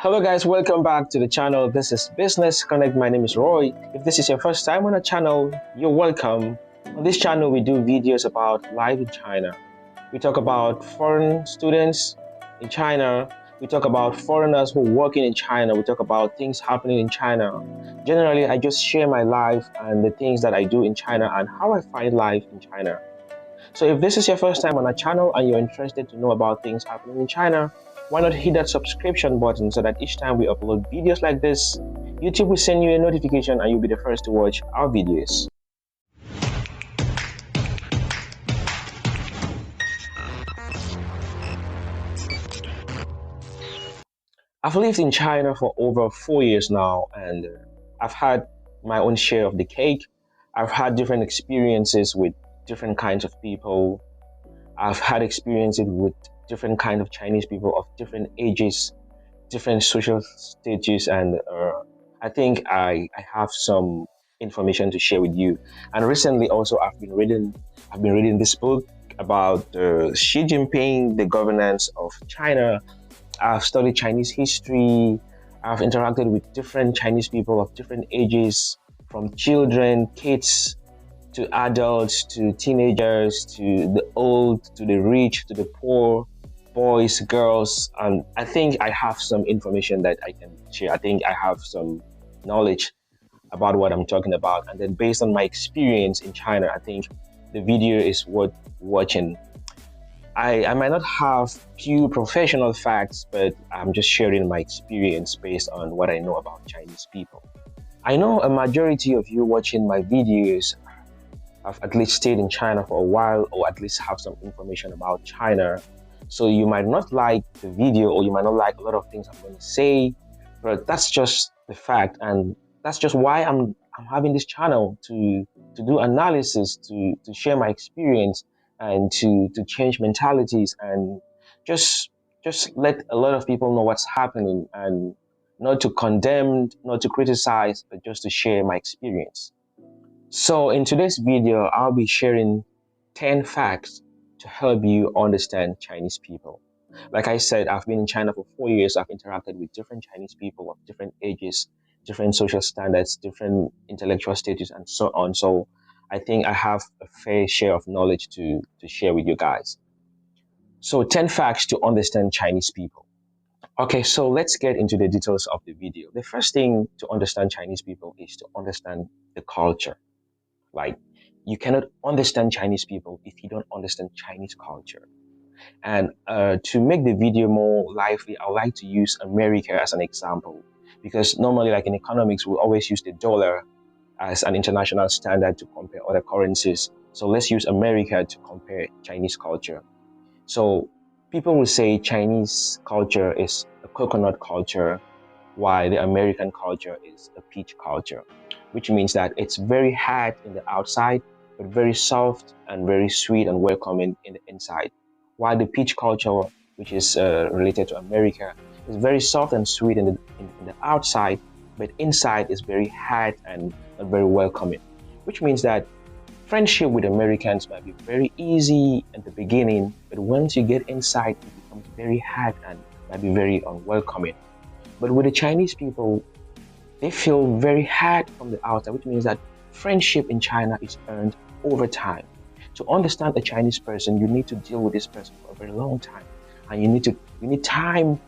Hello guys, welcome back to the channel. This is Business Connect. My name is Roy. If this is your first time on the channel, you're welcome. On this channel, we do videos about life in China. We talk about foreign students in China. We talk about foreigners who are working in China. We talk about things happening in China. Generally, I just share my life and the things that I do in China and how I find life in China. So if this is your first time on our channel and you're interested to know about things happening in China, why not hit that subscription button so that each time we upload videos like this, YouTube will send you a notification and you'll be the first to watch our videos. I've lived in China for over 4 years now, and I've had my own share of the cake. I've had different experiences with different kinds of people. I've had experiences with different kinds of Chinese people of different ages, different social stages, and I think I have some information to share with you. And recently, also, I've been reading this book about Xi Jinping, the governance of China. I've studied Chinese history. I've interacted with different Chinese people of different ages, from children, kids, to adults, to teenagers, to the old, to the rich, to the poor, boys, girls, and I think I have some information that I can share. I think I have some knowledge about what I'm talking about, and then based on my experience in China, I think the video is worth watching. I might not have few professional facts, but I'm just sharing my experience based on what I know about Chinese people. I know a majority of you watching my videos have at least stayed in China for a while, or at least have some information about China. So you might not like the video, or you might not like a lot of things I'm going to say, but that's just the fact, and that's just why I'm having this channel to do analysis, to share my experience, and to change mentalities, and just let a lot of people know what's happening, and not to condemn, not to criticize, but just to share my experience. So in today's video, I'll be sharing 10 facts to help you understand Chinese people. Like I said, I've been in China for 4 years. I've interacted with different Chinese people of different ages, different social standards, different intellectual status, and so on. So I think I have a fair share of knowledge to share with you guys. So 10 facts to understand Chinese people. Okay, so let's get into the details of the video. The first thing to understand Chinese people is to understand the culture. Like, you cannot understand Chinese people if you don't understand Chinese culture. And to make the video more lively, I would like to use America as an example, because normally, like in economics, we always use the dollar as an international standard to compare other currencies. So let's use America to compare Chinese culture. So people will say Chinese culture is a coconut culture, while the American culture is a peach culture, which means that it's very hard in the outside, but very soft and very sweet and welcoming in the inside. While the peach culture, which is related to America, is very soft and sweet in the outside, but inside is very hard and very welcoming, which means that friendship with Americans might be very easy at the beginning, but once you get inside, it becomes very hard and might be very unwelcoming. But with the Chinese people, they feel very hard from the outside, which means that friendship in China is earned over time. To understand a Chinese person, you need to deal with this person for a very long time, and you need time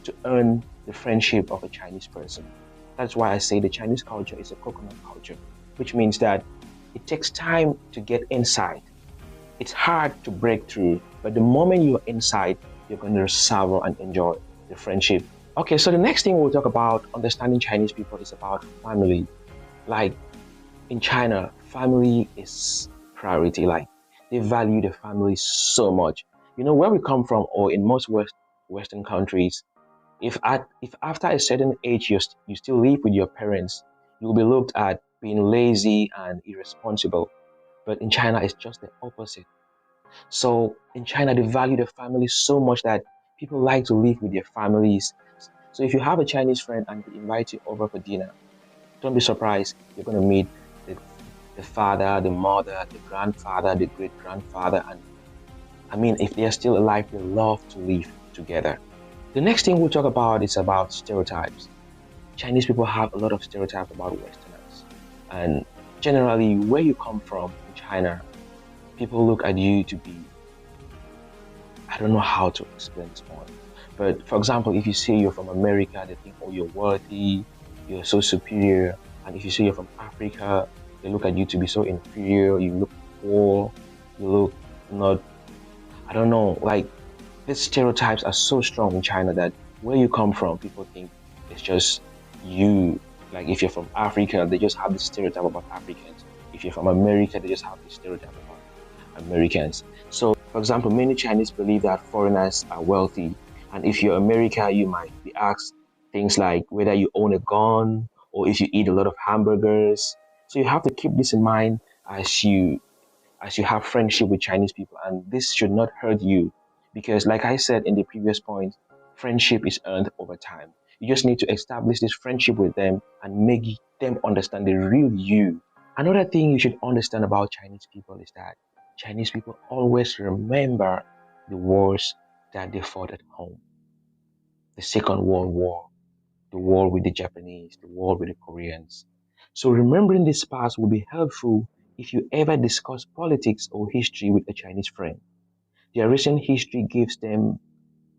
to earn the friendship of a Chinese person. That's why I say the Chinese culture is a coconut culture, which means that it takes time to get inside. It's hard to break through, but the moment you're inside, you're going to savor and enjoy the friendship. Okay, so the next thing we'll talk about understanding Chinese people is about family. Like in China, family is priority. Like they value the family so much. You know, where we come from, or in most Western countries, if after a certain age you still live with your parents, you'll be looked at being lazy and irresponsible. But in China, it's just the opposite. So in China, they value the family so much that people like to live with their families. So if you have a Chinese friend and they invite you over for dinner, don't be surprised. You're going to meet the father, the mother, the grandfather, the great-grandfather. And I mean, if they're still alive, they love to live together. The next thing we'll talk about is about stereotypes. Chinese people have a lot of stereotypes about Westerners. And generally, where you come from in China, people look at you to be, I don't know how to explain this one. But for example, if you say you're from America, they think, oh, you're worthy, you're so superior. And if you say you're from Africa, they look at you to be so inferior, you look poor, you look not, I don't know, like these stereotypes are so strong in China that where you come from, people think it's just you. Like if you're from Africa, they just have this stereotype about Africans. If you're from America, they just have this stereotype about Americans. So, for example, many Chinese believe that foreigners are wealthy. And if you're America, you might be asked things like whether you own a gun or if you eat a lot of hamburgers. So you have to keep this in mind as you have friendship with Chinese people, and this should not hurt you because, like I said in the previous point, friendship is earned over time. You just need to establish this friendship with them and make them understand the real you. Another thing you should understand about Chinese people is that Chinese people always remember the wars that they fought at home. The Second World War, the war with the Japanese, the war with the Koreans. So remembering this past will be helpful if you ever discuss politics or history with a Chinese friend. Their recent history gives them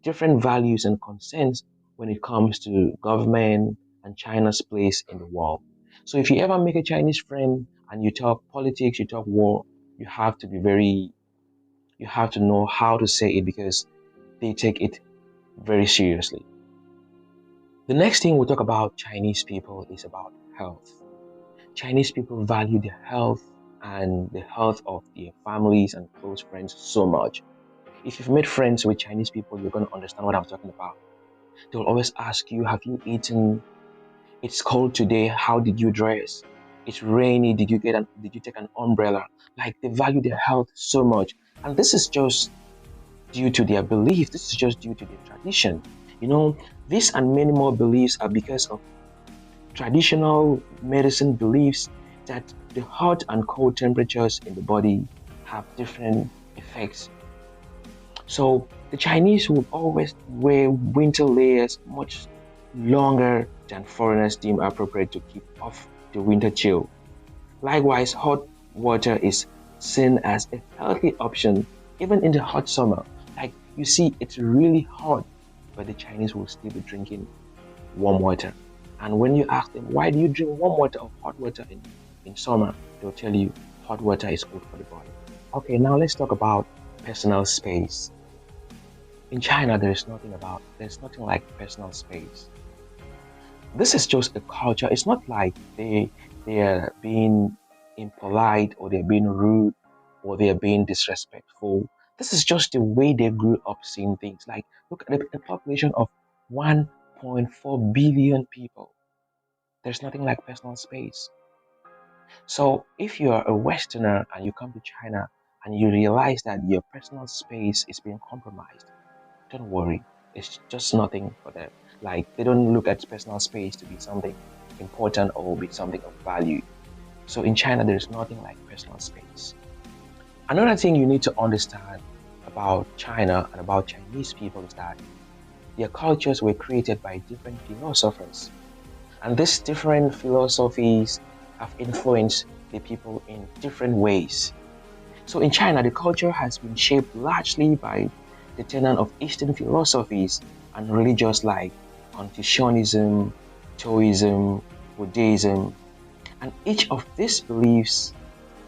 different values and concerns when it comes to government and China's place in the world. So if you ever make a Chinese friend and you talk politics, you talk war, you have to be very, you have to know how to say it because they take it very seriously. The next thing we'll talk about Chinese people is about health. Chinese people value their health and the health of their families and close friends so much. If you've made friends with Chinese people, you're going to understand what I'm talking about. They'll always ask you, have you eaten? It's cold today. How did you dress? It's rainy. Did you take an umbrella? Like they value their health so much. And this is just due to their belief. This is just due to their tradition. You know, this and many more beliefs are because of traditional medicine beliefs that the hot and cold temperatures in the body have different effects. So the Chinese would always wear winter layers much longer than foreigners deem appropriate to keep off the winter chill. Likewise, hot water is seen as a healthy option even in the hot summer. Like you see, it's really hot, but the Chinese will still be drinking warm water. And when you ask them, why do you drink warm water or hot water in summer? They'll tell you hot water is good for the body. Okay, now let's talk about personal space. In China, there's nothing like personal space. This is just a culture. It's not like they're being impolite or they're being rude or they're being disrespectful. This is just the way they grew up seeing things. Like look at the population of 1.4 billion people. There's nothing like personal space. So if you're a Westerner and you come to China and you realize that your personal space is being compromised, don't worry. It's just nothing for them. Like they don't look at personal space to be something important or be something of value. So in China, there's nothing like personal space. Another thing you need to understand about China and about Chinese people is that their cultures were created by different philosophers. And these different philosophies have influenced the people in different ways. So in China, the culture has been shaped largely by the tenet of Eastern philosophies and religions like Confucianism, Taoism, Buddhism, and each of these beliefs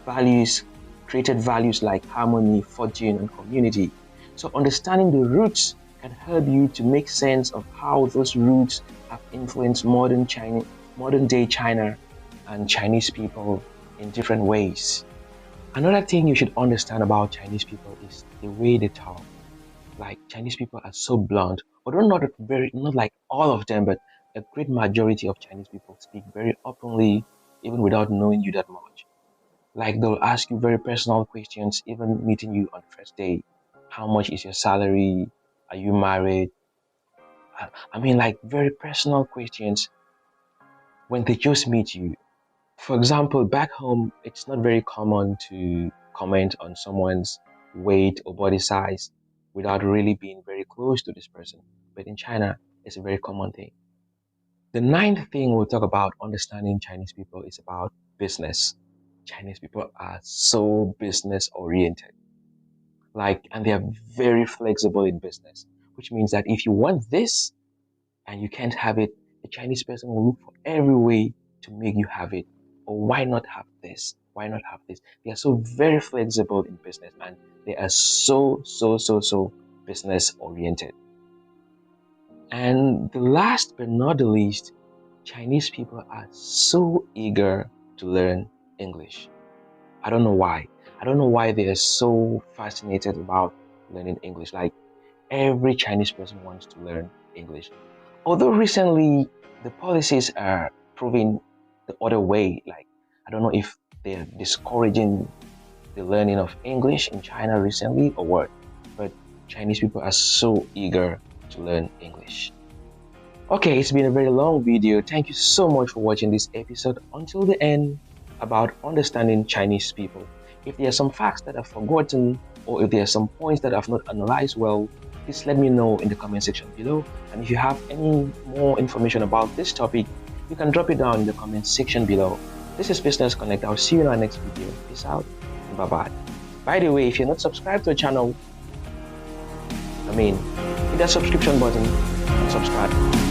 values created values like harmony, fortune, and community. So understanding the roots can help you to make sense of how those roots have influenced modern day China and Chinese people in different ways. Another thing you should understand about Chinese people is the way they talk. Like Chinese people are so blunt, although not like all of them, but a great majority of Chinese people speak very openly, even without knowing you that much. Like they'll ask you very personal questions, even meeting you on the first day. How much is your salary? Are you married? I mean, like very personal questions when they just meet you. For example, back home, it's not very common to comment on someone's weight or body size without really being very close to this person. But in China, it's a very common thing. The ninth thing we'll talk about understanding Chinese people is about business. Chinese people are so business oriented, and they are very flexible in business, which means that if you want this and you can't have it, the Chinese person will look for every way to make you have it. Or why not have this? Why not have this? They are so very flexible in business, and they are so business oriented. And the last but not the least, Chinese people are so eager to learn English. I don't know why. I don't know why they are so fascinated about learning English. Like every Chinese person wants to learn English. Although recently the policies are proving the other way. Like I don't know if they're discouraging the learning of English in China recently or what. But Chinese people are so eager to learn English. Okay, it's been a very long video. Thank you so much for watching this episode until the end about understanding Chinese people. If there are some facts that I've forgotten or if there are some points that I've not analyzed well, please let me know in the comment section below. And if you have any more information about this topic, you can drop it down in the comment section below. This is Business Connect. I'll see you in our next video. Peace out and bye-bye. By the way, if you're not subscribed to the channel, hit that subscription button and subscribe.